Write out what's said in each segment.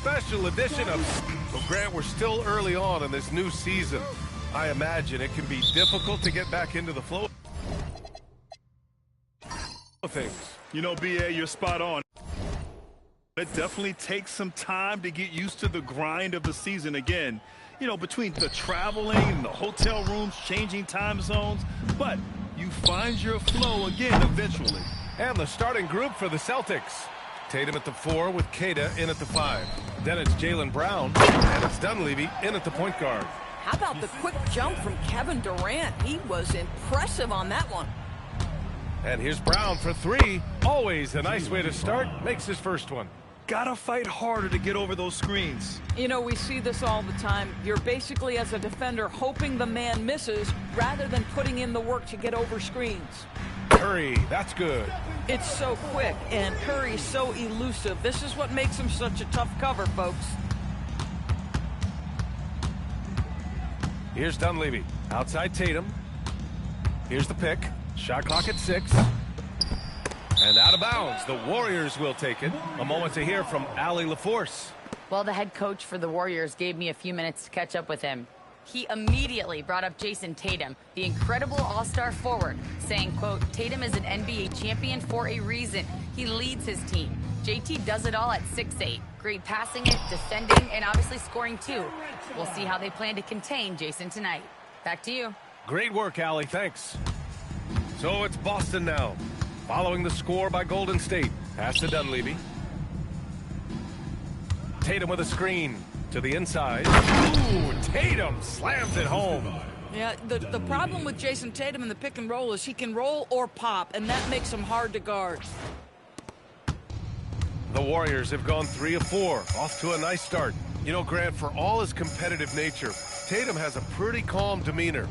special edition of... Well, Grant, we're still early on in this new season. I imagine it can be difficult to get back into the flow of things. You know, B.A., you're spot on. It definitely takes some time to get used to the grind of the season again. You know, between the traveling and the hotel rooms, changing time zones. But you find your flow again eventually. And the starting group for the Celtics. Tatum at the 4 with Queta in at the 5. Then it's Jaylen Brown, and it's Dunleavy in at the point guard. How about the quick jump from Kevin Durant? He was impressive on that one. And here's Brown for 3. Always a nice way to start. Makes his first one. Gotta fight harder to get over those screens. You know, we see this all the time. You're basically, as a defender, hoping the man misses rather than putting in the work to get over screens. Curry, that's good. It's so quick, and Curry's so elusive. This is what makes him such a tough cover, folks. Here's Dunleavy. Outside Tatum. Here's the pick. Shot clock at 6. And out of bounds. The Warriors will take it. A moment to hear from Allie LaForce. Well, the head coach for the Warriors gave me a few minutes to catch up with him. He immediately brought up Jason Tatum, the incredible all-star forward, saying, quote, Tatum is an NBA champion for a reason. He leads his team. JT does it all at 6'8". Great passing it, defending, and obviously scoring too. We'll see how they plan to contain Jason tonight. Back to you. Great work, Allie. Thanks. So it's Boston now. Following the score by Golden State. Pass to Dunleavy. Tatum with a screen to the inside. Ooh, Tatum slams it home. Yeah, the problem with Jason Tatum in the pick and roll is he can roll or pop, and that makes him hard to guard. The Warriors have gone 3 of 4. Off to a nice start. You know, Grant, for all his competitive nature, Tatum has a pretty calm demeanor.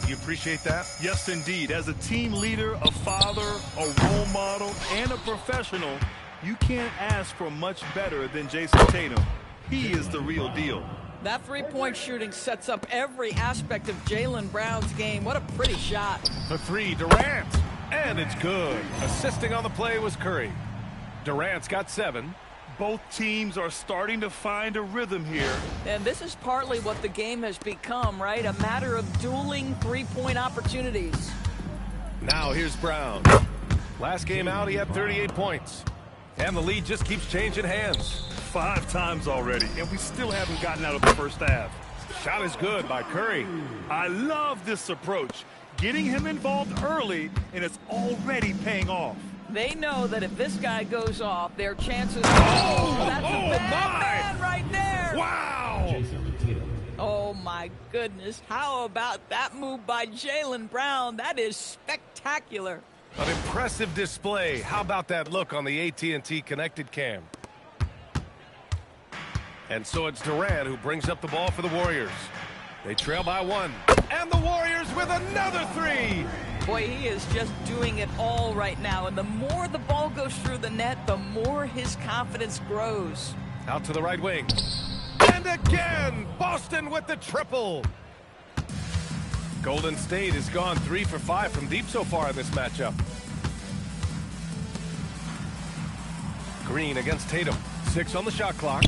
You appreciate that? Yes, indeed. As a team leader, a father, a role model, and a professional, you can't ask for much better than Jason Tatum. He is the real deal. That three-point shooting sets up every aspect of Jaylen Brown's game. What a pretty shot. The 3, Durant. And it's good. Assisting on the play was Curry. Durant's got 7. Both teams are starting to find a rhythm here. And this is partly what the game has become, right? A matter of dueling three-point opportunities. Now here's Brown. Last game out, he had 38 points. And the lead just keeps changing hands. 5 times already, and we still haven't gotten out of the first half. Shot is good by Curry. I love this approach. Getting him involved early, and it's already paying off. They know that if this guy goes off, their chances... Oh, that's a bad man right there! Wow! Oh, my goodness. How about that move by Jaylen Brown? That is spectacular. An impressive display. How about that look on the AT&T connected cam? And so it's Durant who brings up the ball for the Warriors. They trail by 1. And the Warriors with another 3. Boy, he is just doing it all right now. And the more the ball goes through the net, the more his confidence grows. Out to the right wing. And again, Boston with the triple. Golden State has gone 3 for 5 from deep so far in this matchup. Green against Tatum. 6 on the shot clock.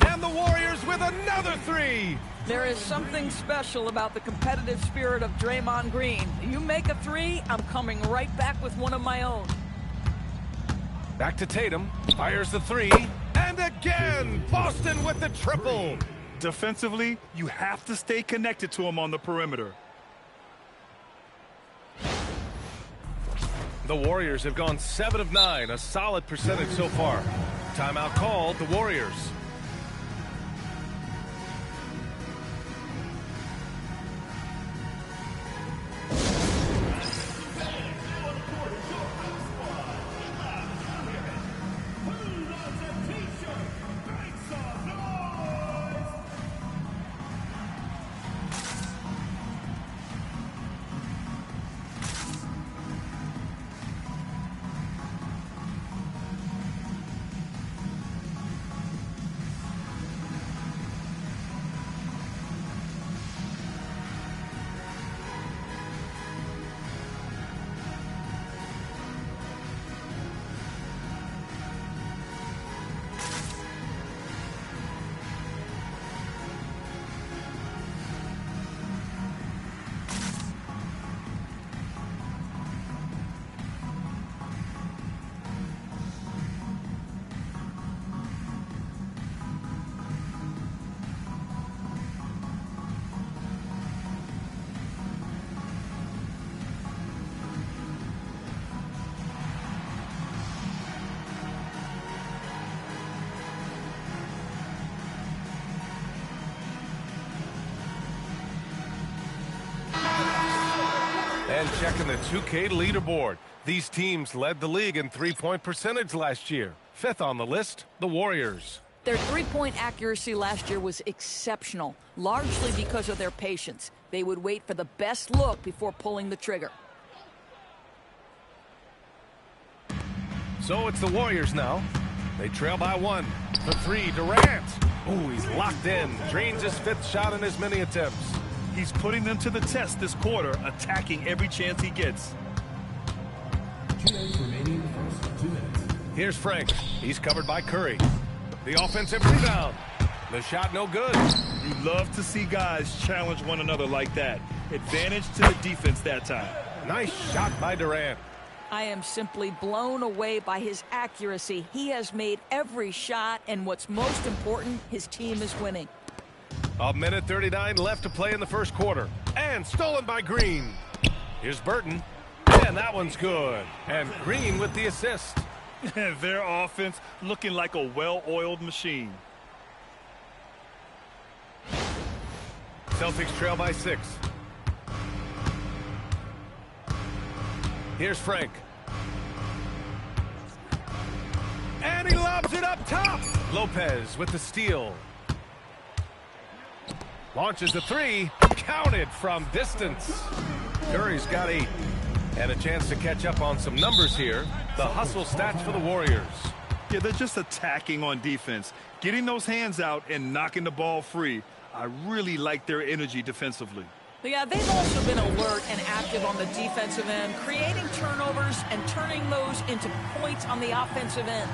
And the Warriors with another 3. There is something special about the competitive spirit of Draymond Green. You make a 3, I'm coming right back with one of my own. Back to Tatum. Fires the 3. And again, Boston with the triple. Defensively, you have to stay connected to him on the perimeter. The Warriors have gone 7 of 9, a solid percentage so far. Timeout called, the Warriors. And checking the 2K leaderboard. These teams led the league in three-point percentage last year. Fifth on the list, the Warriors. Their three-point accuracy last year was exceptional, largely because of their patience. They would wait for the best look before pulling the trigger. So it's the Warriors now. They trail by one. For three, Durant. Ooh, he's locked in. Drains his fifth shot in as many attempts. He's putting them to the test this quarter, attacking every chance he gets. 2 minutes remaining in the first. 2 minutes. Here's Frank. He's covered by Curry. The offensive rebound. The shot no good. You love to see guys challenge one another like that. Advantage to the defense that time. Nice shot by Durant. I am simply blown away by his accuracy. He has made every shot, and what's most important, his team is winning. A minute 39 left to play in the first quarter. And stolen by Green. Here's Burton. And that one's good. And Green with the assist. Their offense looking like a well-oiled machine. Celtics trail by 6. Here's Frank. And he lobs it up top. Lopez with the steal. Launches the three. Counted from distance. Curry's got 8. And a chance to catch up on some numbers here. The hustle stats for the Warriors. Yeah, they're just attacking on defense. Getting those hands out and knocking the ball free. I really like their energy defensively. Yeah, they've also been alert and active on the defensive end, creating turnovers and turning those into points on the offensive end.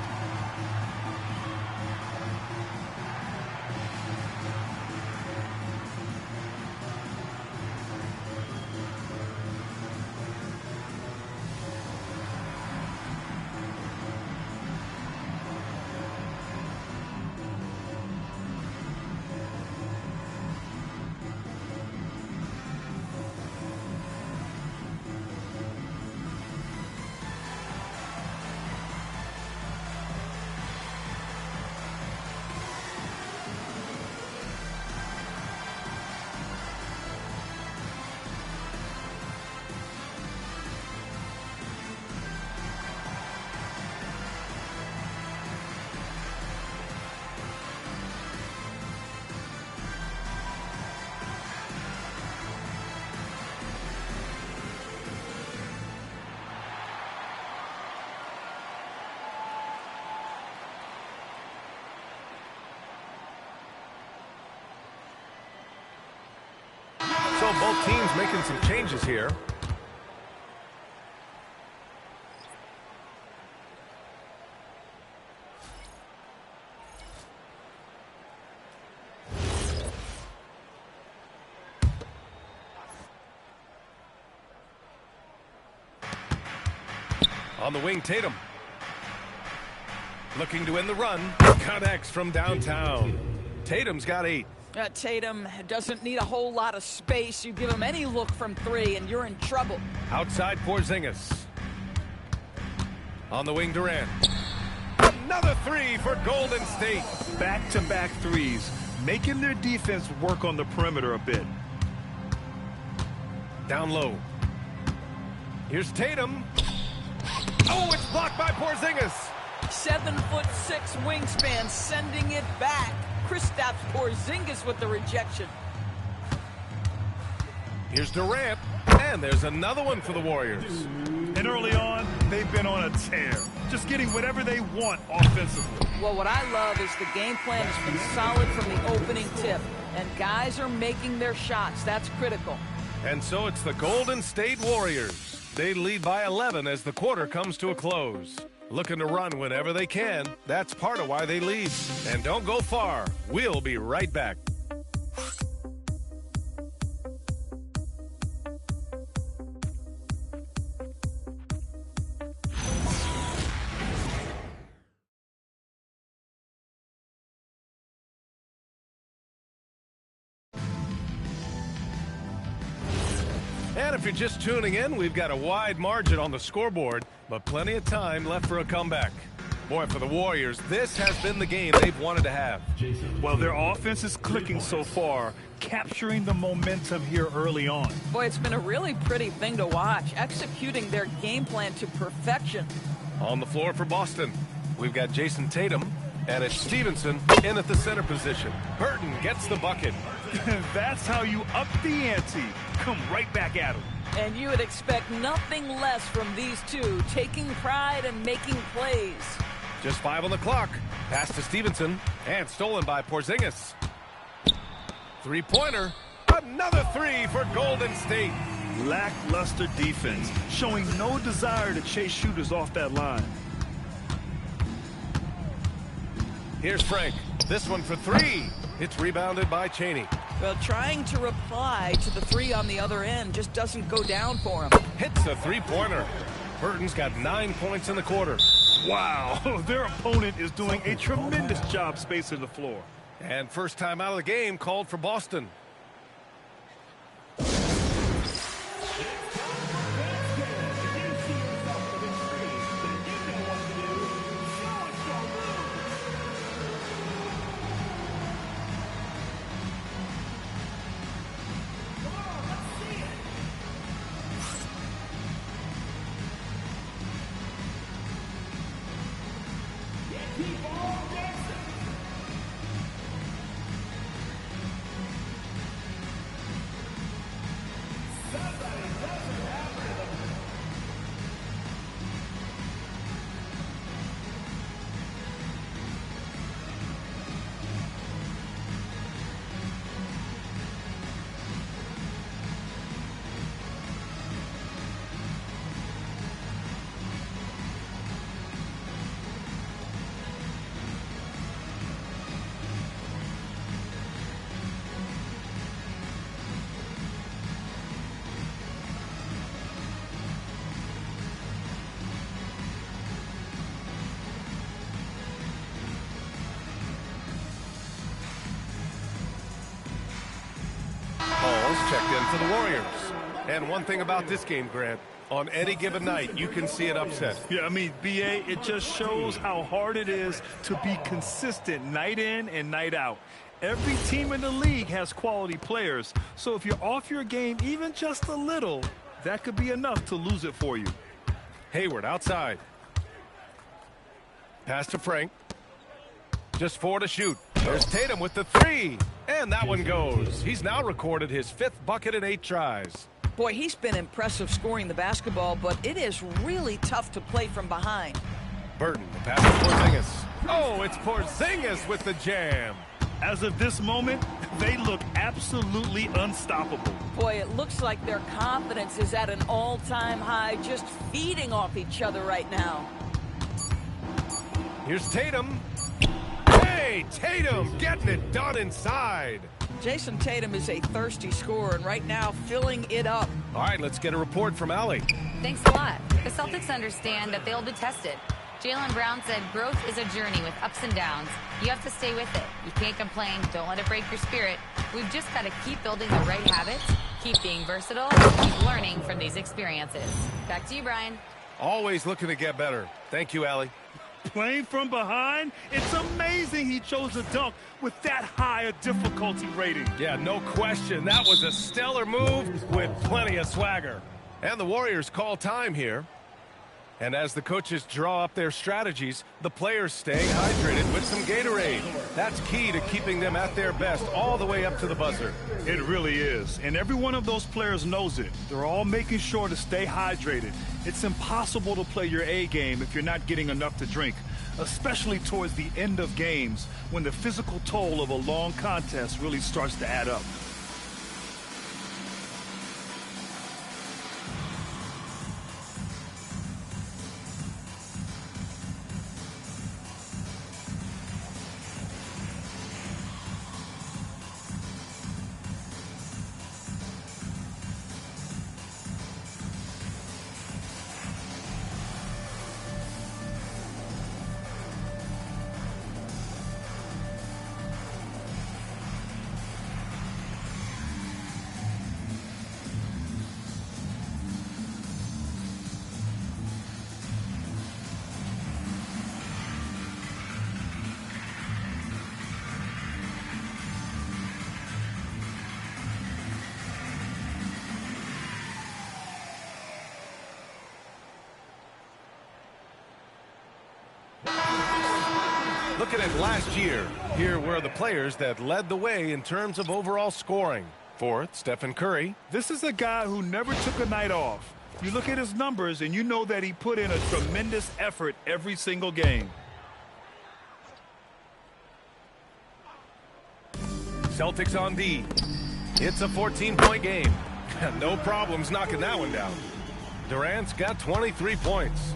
So both teams making some changes here. On the wing, Tatum. Looking to end the run. Connects from downtown. Tatum's got 8. Tatum doesn't need a whole lot of space. You give him any look from 3, and you're in trouble. Outside Porzingis. On the wing, Durant. Another 3 for Golden State. Back-to-back threes, making their defense work on the perimeter a bit. Down low. Here's Tatum. Oh, it's blocked by Porzingis. 7'6" wingspan, sending it back. Kristaps Porzingis with the rejection. Here's Durant, and there's another one for the Warriors. And early on, they've been on a tear, just getting whatever they want offensively. Well, what I love is the game plan has been solid from the opening tip, and guys are making their shots. That's critical. And so it's the Golden State Warriors. They lead by 11 as the quarter comes to a close. Looking to run whenever they can. That's part of why they lead. And don't go far. We'll be right back. And if you're just tuning in, we've got a wide margin on the scoreboard, but plenty of time left for a comeback. Boy, for the Warriors, this has been the game they've wanted to have. Well, their offense is clicking so far, capturing the momentum here early on. Boy, it's been a really pretty thing to watch, executing their game plan to perfection. On the floor for Boston, we've got Jason Tatum, and it's Stevenson in at the center position. Burton gets the bucket. That's how you up the ante. Come right back at him. And you would expect nothing less from these two, taking pride and making plays. Just 5 on the clock. Pass to Stevenson, and stolen by Porzingis. Three-pointer. Another three for Golden State. Lackluster defense, showing no desire to chase shooters off that line. Here's Frank. This one for three. It's rebounded by Chaney. Well, trying to reply to the three on the other end just doesn't go down for him. Hits a three-pointer. Burton's got 9 points in the quarter. Wow, their opponent is doing a tremendous job spacing the floor. And first time out of the game called for Boston. Checked in for the Warriors. And one thing about this game, Grant, on any given night, you can see it upset. Yeah, I mean, B.A., it just shows how hard it is to be consistent night in and night out. Every team in the league has quality players, so if you're off your game even just a little, that could be enough to lose it for you. Hayward outside. Pass to Frank. Just 4 to shoot. There's Tatum with the three. And that one goes. He's now recorded his 5th bucket in 8 tries. Boy, he's been impressive scoring the basketball, but it is really tough to play from behind. Burton, the pass to Porzingis. Oh, it's Porzingis with the jam. As of this moment, they look absolutely unstoppable. Boy, it looks like their confidence is at an all-time high, just feeding off each other right now. Here's Tatum. Hey, Tatum getting it done inside. Jason Tatum is a thirsty scorer, and right now filling it up. All right, let's get a report from Allie. Thanks a lot. The Celtics understand that they'll be tested. Jaylen Brown said growth is a journey with ups and downs. You have to stay with it. You can't complain. Don't let it break your spirit. We've just got to keep building the right habits, keep being versatile, keep learning from these experiences. Back to you, Brian. Always looking to get better. Thank you, Allie. Playing from behind, it's amazing he chose to dunk with that high a difficulty rating. Yeah, no question. That was a stellar move with plenty of swagger. And the Warriors call time here. And as the coaches draw up their strategies, the players stay hydrated with some Gatorade. That's key to keeping them at their best all the way up to the buzzer. It really is. And every one of those players knows it. They're all making sure to stay hydrated. It's impossible to play your A game if you're not getting enough to drink, especially towards the end of games when the physical toll of a long contest really starts to add up. Looking at last year, here were the players that led the way in terms of overall scoring. Fourth, Stephen Curry. This is a guy who never took a night off. You look at his numbers and you know that he put in a tremendous effort every single game. Celtics on D. It's a 14-point game. No problems knocking that one down. Durant's got 23 points.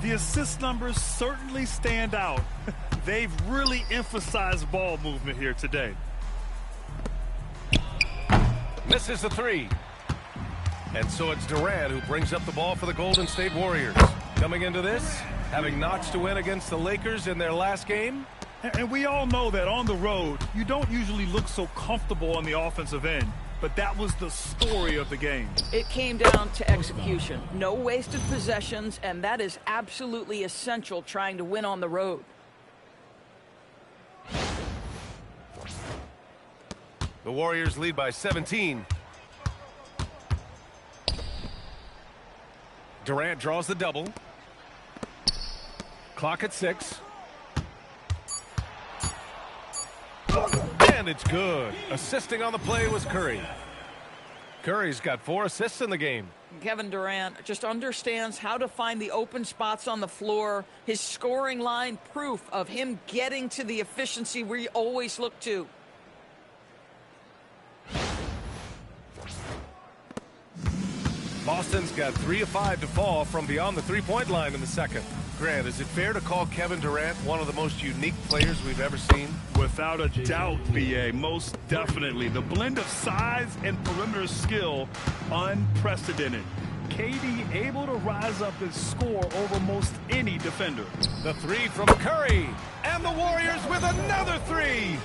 The assist numbers certainly stand out. They've really emphasized ball movement here today. Misses the three. And so it's Durant who brings up the ball for the Golden State Warriors. Coming into this, having notched a win against the Lakers in their last game. And we all know that on the road, you don't usually look so comfortable on the offensive end. But that was the story of the game. It came down to execution. No wasted possessions, and that is absolutely essential trying to win on the road. The Warriors lead by 17. Durant draws the double. Clock at 6. And it's good. Assisting on the play was Curry. Curry's got 4 assists in the game. Kevin Durant just understands how to find the open spots on the floor. His scoring line, proof of him getting to the efficiency we always look to. Boston's got 3 of 5 to fall from beyond the three-point line in the second. Grant, is it fair to call Kevin Durant one of the most unique players we've ever seen? Without a doubt, B.A., most definitely. The blend of size and perimeter skill, unprecedented. KD able to rise up and score over most any defender. The three from Curry, and the Warriors with another 3.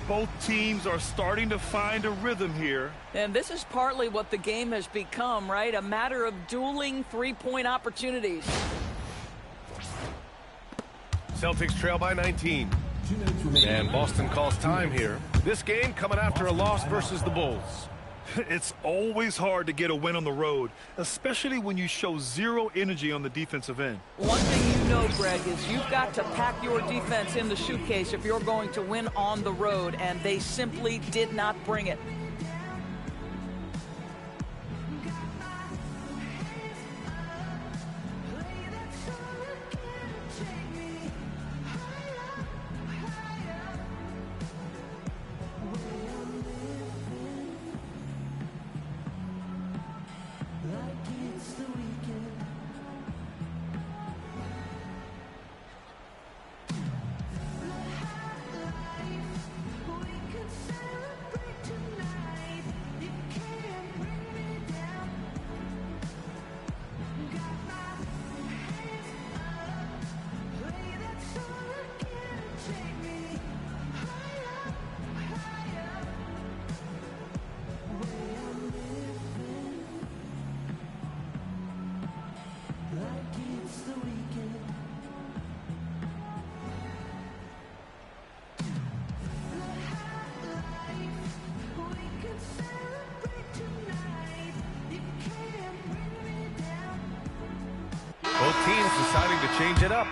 Both teams are starting to find a rhythm here. And this is partly what the game has become, right? A matter of dueling three-point opportunities. Celtics trail by 19. And Boston calls time here. This game coming after a loss versus the Bulls. It's always hard to get a win on the road, especially when you show zero energy on the defensive end. One thing you know, Greg, is you've got to pack your defense in the suitcase if you're going to win on the road, and they simply did not bring it. Both teams deciding to change it up.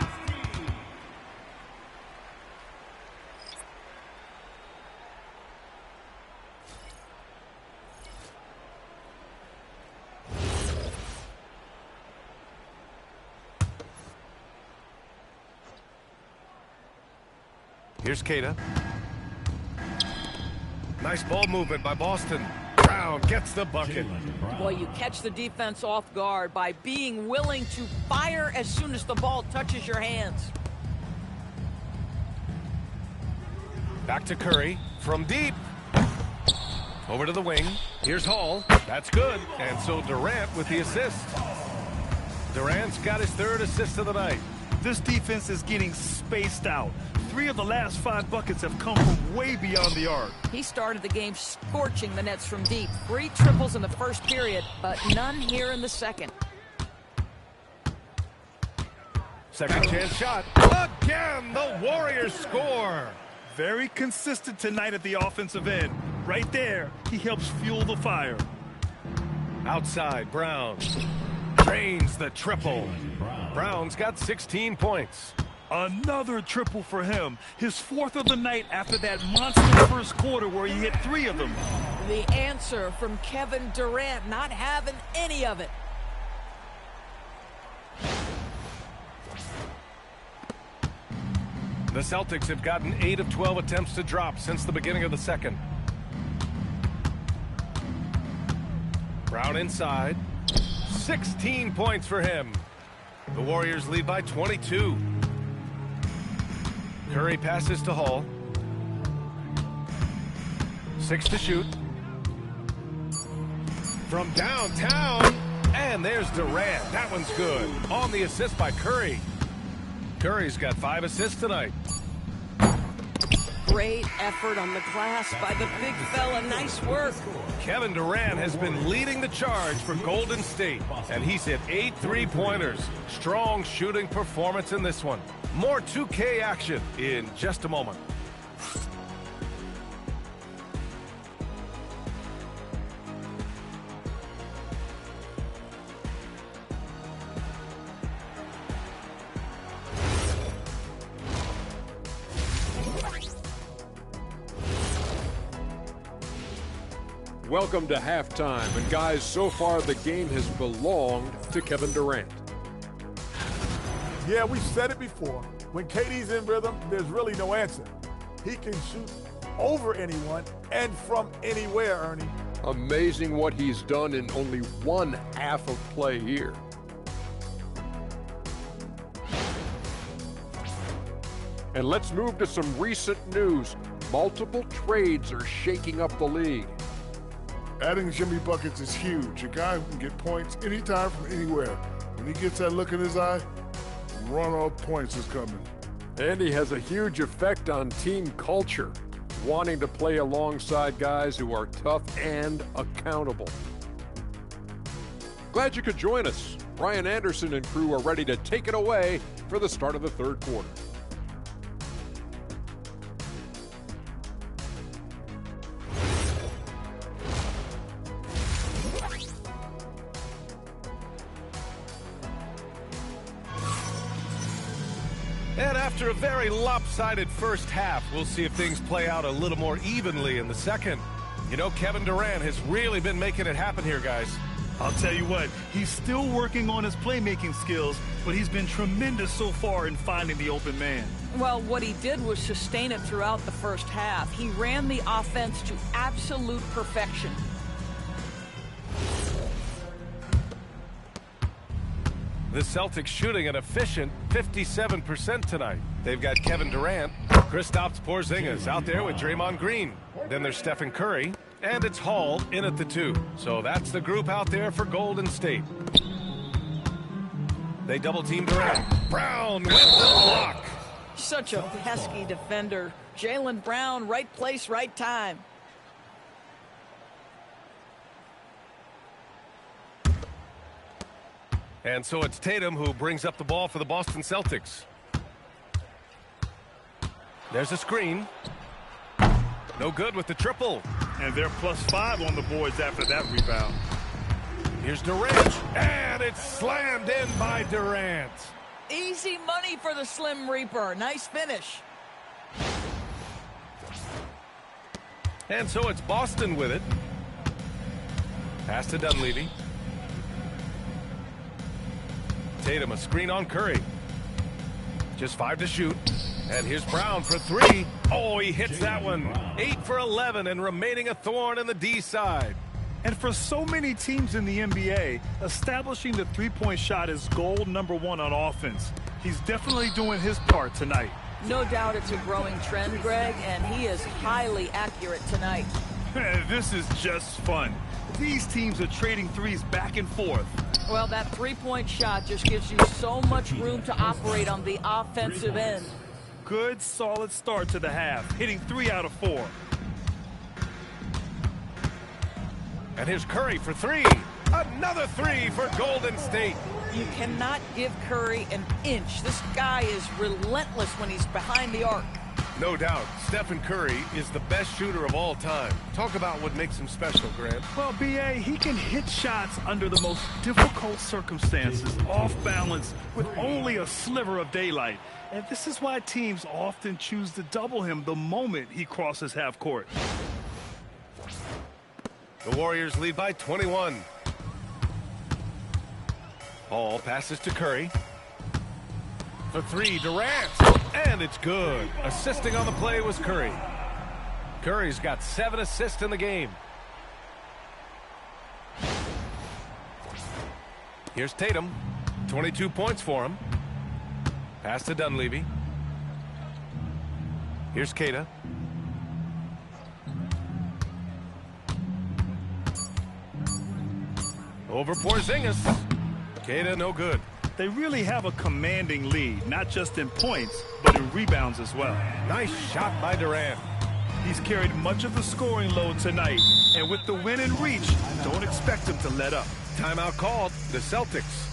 Here's Queta. Nice ball movement by Boston. Brown gets the bucket. Well, you catch the defense off guard by being willing to fire as soon as the ball touches your hands. Back to Curry from deep. Over to the wing. Here's Hall. That's good. And so Durant with the assist. Durant's got his 3rd assist of the night. This defense is getting spaced out. 3 of the last 5 buckets have come from way beyond the arc. He started the game scorching the Nets from deep. 3 triples in the first period, but none here in the second. Second chance shot. Again, the Warriors score. Very consistent tonight at the offensive end. Right there, he helps fuel the fire. Outside, Brown drains the triple. Brown's got 16 points. Another triple for him. His 4th of the night after that monster first quarter where he hit 3 of them. The answer from Kevin Durant, not having any of it. The Celtics have gotten 8 of 12 attempts to drop since the beginning of the second. Brown inside. 16 points for him. The Warriors lead by 22. Curry passes to Hall. 6 to shoot. From downtown. And there's Durant. That one's good. On the assist by Curry. Curry's got 5 assists tonight. Great effort on the glass by the big fella. Nice work. Kevin Durant has been leading the charge for Golden State, and he's hit 8 3-pointers. Strong shooting performance in this one. More 2K action in just a moment. Welcome to halftime, and guys, so far the game has belonged to Kevin Durant. Yeah, we've said it before. When KD's in rhythm, there's really no answer. He can shoot over anyone and from anywhere, Ernie. Amazing what he's done in only 1 half of play here. And let's move to some recent news. Multiple trades are shaking up the league. Adding Jimmy buckets is huge. A guy who can get points anytime from anywhere. When he gets that look in his eye, run off points is coming. And he has a huge effect on team culture, wanting to play alongside guys who are tough and accountable. Glad you could join us. Brian Anderson and crew are ready to take it away for the start of the third quarter. And after a very lopsided first half, we'll see if things play out a little more evenly in the second. You know, Kevin Durant has really been making it happen here, guys. I'll tell you what, he's still working on his playmaking skills, but he's been tremendous so far in finding the open man. Well, what he did was sustain it throughout the first half. He ran the offense to absolute perfection. The Celtics shooting an efficient 57% tonight. They've got Kevin Durant, Kristaps Porzingis out there with Draymond Green. Then there's Stephen Curry, and it's Hall in at the 2. So that's the group out there for Golden State. They double-team Durant. Brown with the block. Such a pesky defender. Jaylen Brown, right place, right time. And so it's Tatum who brings up the ball for the Boston Celtics. There's a screen. No good with the triple. And they're +5 on the boards after that rebound. Here's Durant, and it's slammed in by Durant. Easy money for the Slim Reaper. Nice finish. And so it's Boston with it. Pass to Dunleavy. Tatum, a screen on Curry. Just 5 to shoot. And here's Brown for 3. Oh, he hits that one. 8 for 11 and remaining a thorn in the D side. And for so many teams in the NBA, establishing the three-point shot is goal #1 on offense. He's definitely doing his part tonight. No doubt it's a growing trend, Greg, and he is highly accurate tonight. This is just fun. These teams are trading threes back and forth. Well, that three-point shot just gives you so much room to operate on the offensive end. Good, solid start to the half, hitting 3 out of 4. And here's Curry for 3. Another 3 for Golden State. You cannot give Curry an inch. This guy is relentless when he's behind the arc. No doubt, Stephen Curry is the best shooter of all time. Talk about what makes him special, Grant. Well, B.A., he can hit shots under the most difficult circumstances, off balance, with only a sliver of daylight. And this is why teams often choose to double him the moment he crosses half court. The Warriors lead by 21. Ball passes to Curry. For three, Durant. And it's good. Assisting on the play was Curry. Curry's got 7 assists in the game. Here's Tatum. 22 points for him. Pass to Dunleavy. Here's Queta. Over Porzingis. Queta no good. They really have a commanding lead, not just in points, but in rebounds as well. Nice shot by Durant. He's carried much of the scoring load tonight, and with the win in reach, don't expect him to let up. Timeout called. The Celtics.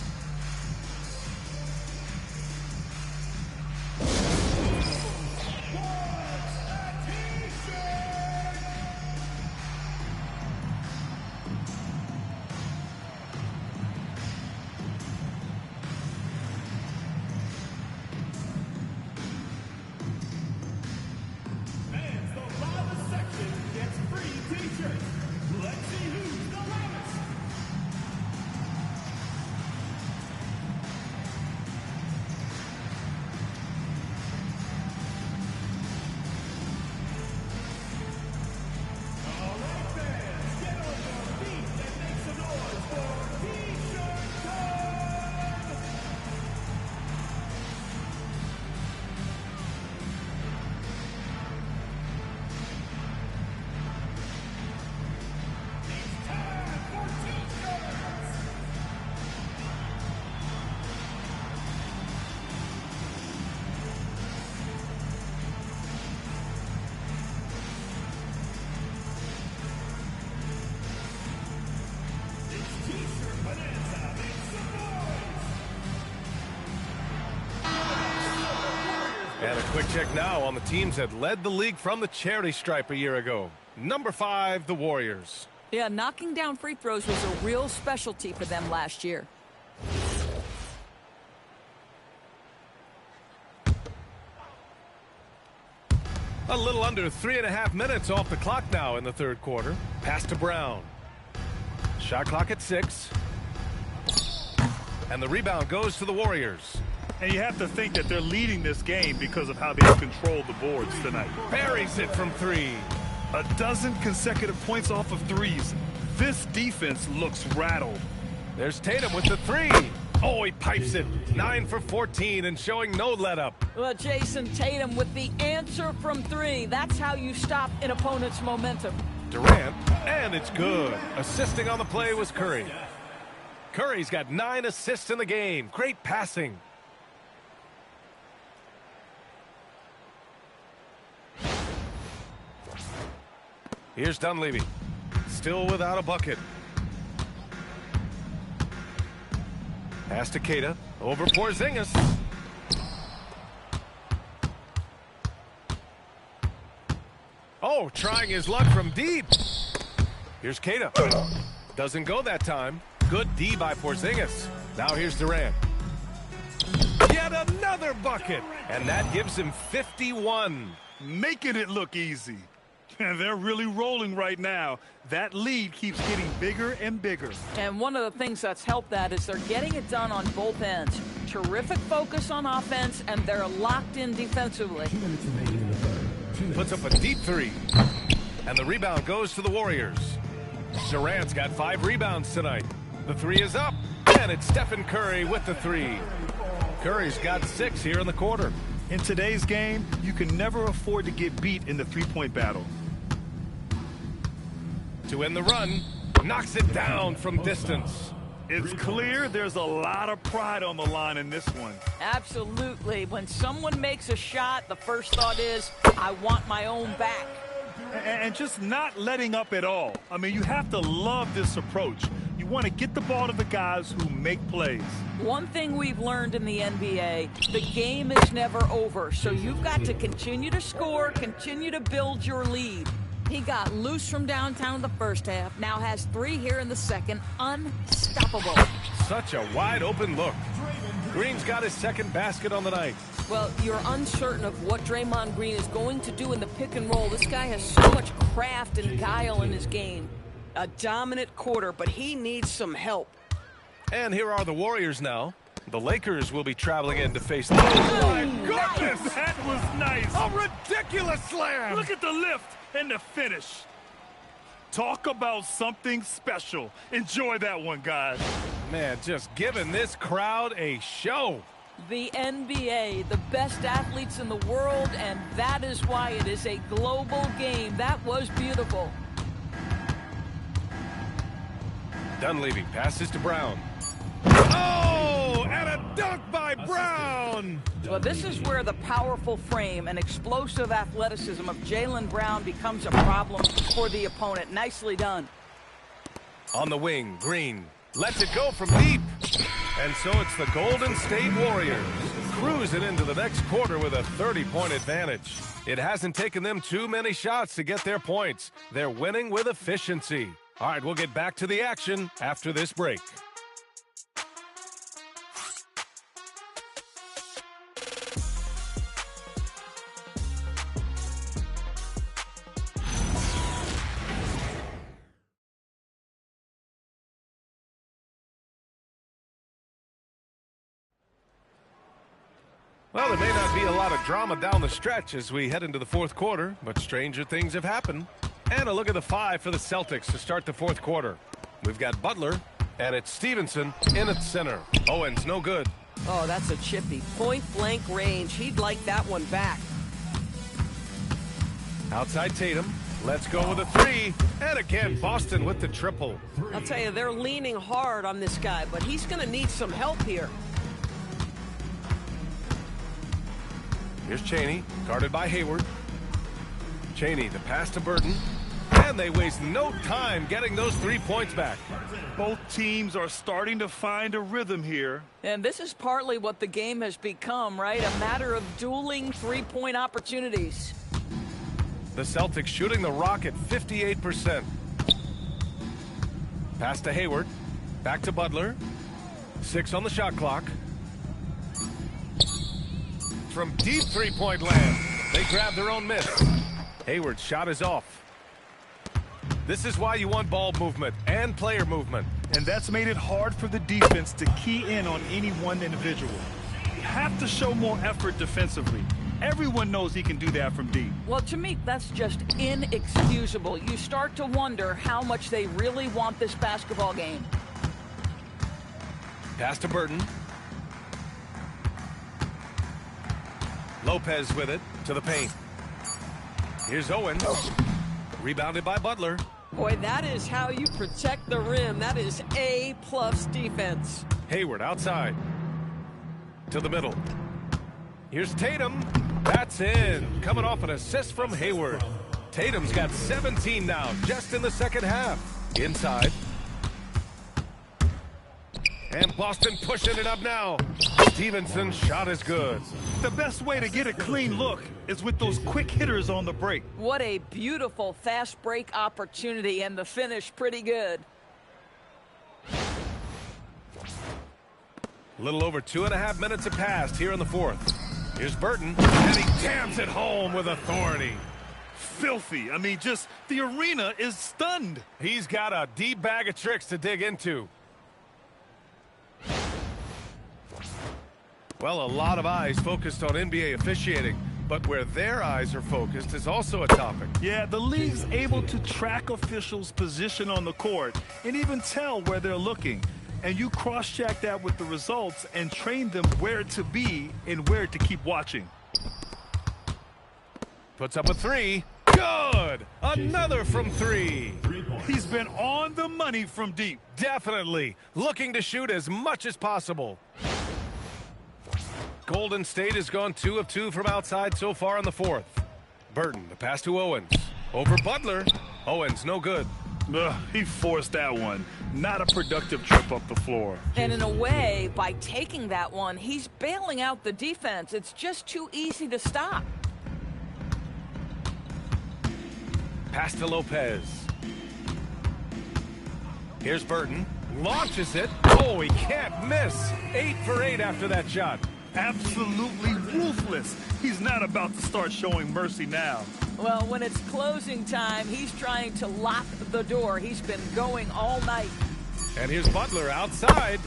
And a quick check now on the teams that led the league from the charity stripe a year ago. Number 5, the Warriors. Yeah, knocking down free throws was a real specialty for them last year. A little under 3.5 minutes off the clock now in the third quarter. Pass to Brown. Shot clock at 6. And the rebound goes to the Warriors. And you have to think that they're leading this game because of how they've controlled the boards tonight. Buries it from 3. A dozen consecutive points off of threes. This defense looks rattled. There's Tatum with the 3. Oh, he pipes it. 9 for 14 and showing no let-up. Well, Jason Tatum with the answer from 3. That's how you stop an opponent's momentum. Durant, and it's good. Assisting on the play was Curry. Curry's got 9 assists in the game. Great passing. Here's Dunleavy. Still without a bucket. Pass to Queta. Over Porzingis. Oh, trying his luck from deep. Here's Queta. Doesn't go that time. Good D by Porzingis. Now here's Durant. Yet another bucket. And that gives him 51. Making it look easy. And they're really rolling right now. That lead keeps getting bigger and bigger. And one of the things that's helped that is they're getting it done on both ends. Terrific focus on offense, and they're locked in defensively. 2 minutes remaining in the third. Puts up a deep 3. And the rebound goes to the Warriors. Durant's got 5 rebounds tonight. The 3 is up. And it's Stephen Curry with the 3. Curry's got 6 here in the quarter. In today's game, you can never afford to get beat in the three-point battle. To end the run, knocks it down from distance. It's clear there's a lot of pride on the line in this one. Absolutely. When someone makes a shot, the first thought is, I want my own back. And just not letting up at all. I mean, you have to love this approach. You want to get the ball to the guys who make plays. One thing we've learned in the NBA, the game is never over, so you've got to continue to score, continue to build your lead. He got loose from downtown in the first half, now has 3 here in the second. Unstoppable. Such a wide open look. Green's got his second basket on the night. Well, you're uncertain of what Draymond Green is going to do in the pick and roll. This guy has so much craft and guile in his game. A dominant quarter, but he needs some help. And here are the Warriors now. The Lakers will be traveling in to face the... Oh, my goodness! That was nice. A ridiculous slam! Look at the lift and the finish. Talk about something special. Enjoy that one, guys. Man, just giving this crowd a show. The NBA, the best athletes in the world, and that is why it is a global game. That was beautiful. Dunleavy passes to Brown. Oh, and a dunk by Brown! Well, this is where the powerful frame and explosive athleticism of Jaylen Brown becomes a problem for the opponent. Nicely done. On the wing, Green lets it go from deep. And so it's the Golden State Warriors cruising into the next quarter with a 30-point advantage. It hasn't taken them too many shots to get their points. They're winning with efficiency. All right, we'll get back to the action after this break. Well, there may not be a lot of drama down the stretch as we head into the fourth quarter, but stranger things have happened. And a look at the 5 for the Celtics to start the fourth quarter. We've got Butler, and it's Stevenson in at center. Owens, no good. Oh, that's a chippy. Point-blank range. He'd like that one back. Outside Tatum. Let's go with a 3. And again, Boston with the triple. I'll tell you, they're leaning hard on this guy, but he's going to need some help here. Here's Chaney, guarded by Hayward. Chaney, the pass to Burton. And they waste no time getting those 3 points back. Both teams are starting to find a rhythm here. And this is partly what the game has become, right? A matter of dueling 3-point opportunities. The Celtics shooting the rock at 58%. Pass to Hayward. Back to Butler. 6 on the shot clock. From deep 3-point land. They grab their own miss. Hayward's shot is off. This is why you want ball movement and player movement. And that's made it hard for the defense to key in on any one individual. You have to show more effort defensively. Everyone knows he can do that from deep. Well, to me, that's just inexcusable. You start to wonder how much they really want this basketball game. Pass to Burton. Lopez with it to the paint. Here's Owens. Rebounded by Butler. Boy, that is how you protect the rim. That is A-plus defense. Hayward outside. To the middle. Here's Tatum. That's in. Coming off an assist from Hayward. Tatum's got 17 now, just in the second half. Inside. And Boston pushing it up now. Stevenson's shot is good. The best way to get a clean look is with those quick hitters on the break. What a beautiful fast break opportunity, and the finish pretty good. A little over 2.5 minutes have passed here in the fourth. Here's Burton, and he jams it home with authority. Filthy. I mean, just the arena is stunned. He's got a deep bag of tricks to dig into. Well, a lot of eyes focused on NBA officiating, but where their eyes are focused is also a topic. Yeah, the league's able to track officials' position on the court and even tell where they're looking. And you cross-check that with the results and train them where to be and where to keep watching. Puts up a 3. Good! Another from 3. He's been on the money from deep. Definitely. Looking to shoot as much as possible. Golden State has gone 2 of 2 from outside so far in the fourth. Burton, the pass to Owens. Over Butler. Owens, no good. He forced that one. Not a productive trip up the floor. And in a way, by taking that one, he's bailing out the defense. It's just too easy to stop. Pass to Lopez. Here's Burton. Launches it. Oh, he can't miss. 8 for 8 after that shot. Absolutely ruthless. He's not about to start showing mercy now. Well, when it's closing time, he's trying to lock the door. He's been going all night. And here's Butler outside.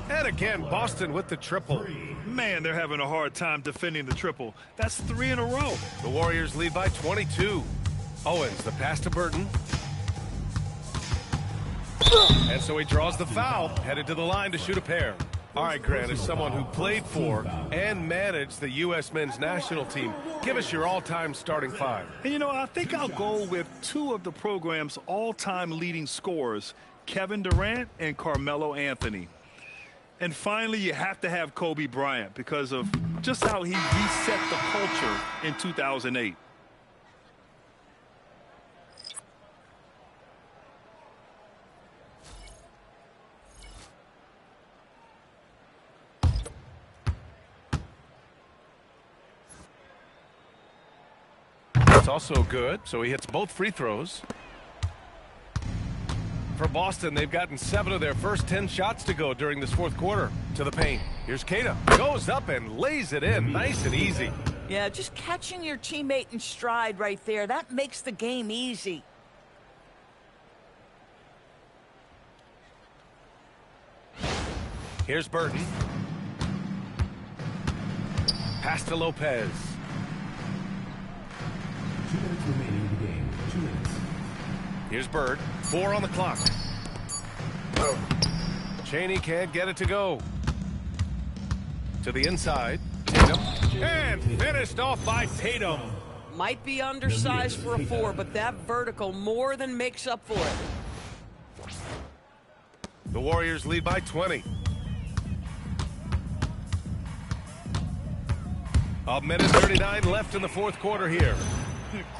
And again, Boston with the triple. Man, they're having a hard time defending the triple. That's 3 in a row. The Warriors lead by 22. Owens, the pass to Burton. And so he draws the foul, headed to the line to shoot a pair. All right, Grant, as someone who played for and managed the U.S. men's national team, give us your all-time starting 5. And, you know, I think I'll go with 2 of the program's all-time leading scorers, Kevin Durant and Carmelo Anthony. And finally, you have to have Kobe Bryant because of just how he reset the culture in 2008. Also good, so he hits both free throws. For Boston, they've gotten 7 of their first 10 shots to go during this fourth quarter. To the paint. Here's Keita. Goes up and lays it in. Nice and easy. Yeah, just catching your teammate in stride right there. That makes the game easy. Here's Burton. Pass to Lopez. 2 minutes remaining in the game. 2 minutes. Here's Bird. 4 on the clock. Chaney can't get it to go. To the inside. Tatum. And finished off by Tatum. Might be undersized for a 4, but that vertical more than makes up for it. The Warriors lead by 20. A minute 39 left in the fourth quarter here.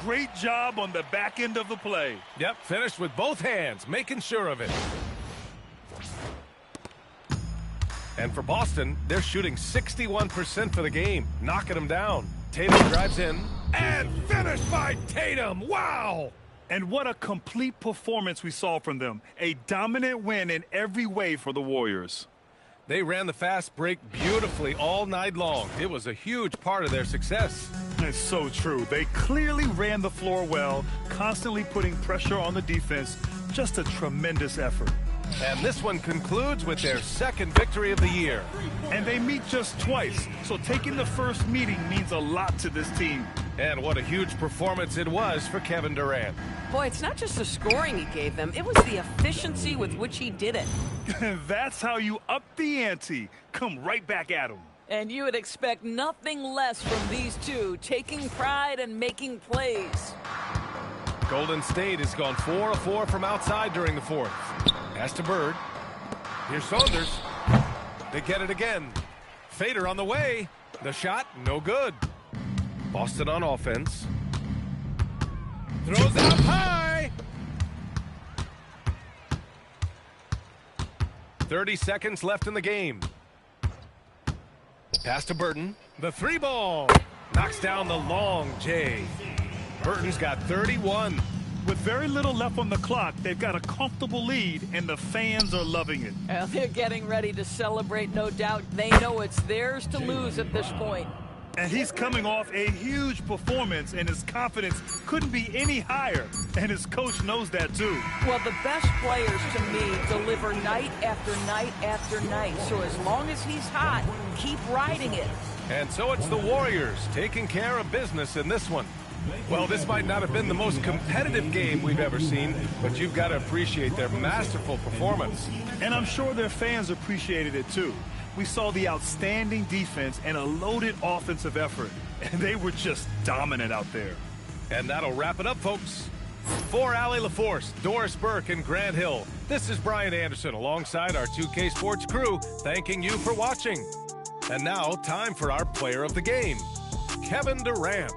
Great job on the back end of the play. Yep, finished with both hands, making sure of it. And for Boston, they're shooting 61% for the game, knocking them down. Tatum drives in, and finished by Tatum. Wow! And what a complete performance we saw from them. A dominant win in every way for the Warriors. They ran the fast break beautifully all night long. It was a huge part of their success. It's so true. They clearly ran the floor well, constantly putting pressure on the defense. Just a tremendous effort. And this one concludes with their second victory of the year. And they meet just twice, so taking the first meeting means a lot to this team. And what a huge performance it was for Kevin Durant. Boy, it's not just the scoring he gave them. It was the efficiency with which he did it. That's how you up the ante. Come right back at him. And you would expect nothing less from these two, taking pride and making plays. Golden State has gone 4 of 4 from outside during the fourth. Pass to Bird. Here's Saunders. They get it again. Fader on the way. The shot, no good. Boston on offense. Throws out high. 30 seconds left in the game. Pass to Burton. The 3 ball. Knocks down the long J. Burton's got 31. With very little left on the clock, they've got a comfortable lead, and the fans are loving it. Well, they're getting ready to celebrate, no doubt. They know it's theirs to lose at this point. And he's coming off a huge performance, and his confidence couldn't be any higher. And his coach knows that, too. Well, the best players, to me, deliver night after night after night. So as long as he's hot, keep riding it. And so it's the Warriors taking care of business in this one. Well, this might not have been the most competitive game we've ever seen, but you've got to appreciate their masterful performance. And I'm sure their fans appreciated it, too. We saw the outstanding defense and a loaded offensive effort, and they were just dominant out there. And that'll wrap it up, folks. For Allie LaForce, Doris Burke, and Grant Hill, this is Brian Anderson alongside our 2K Sports crew, thanking you for watching. And now, time for our player of the game, Kevin Durant.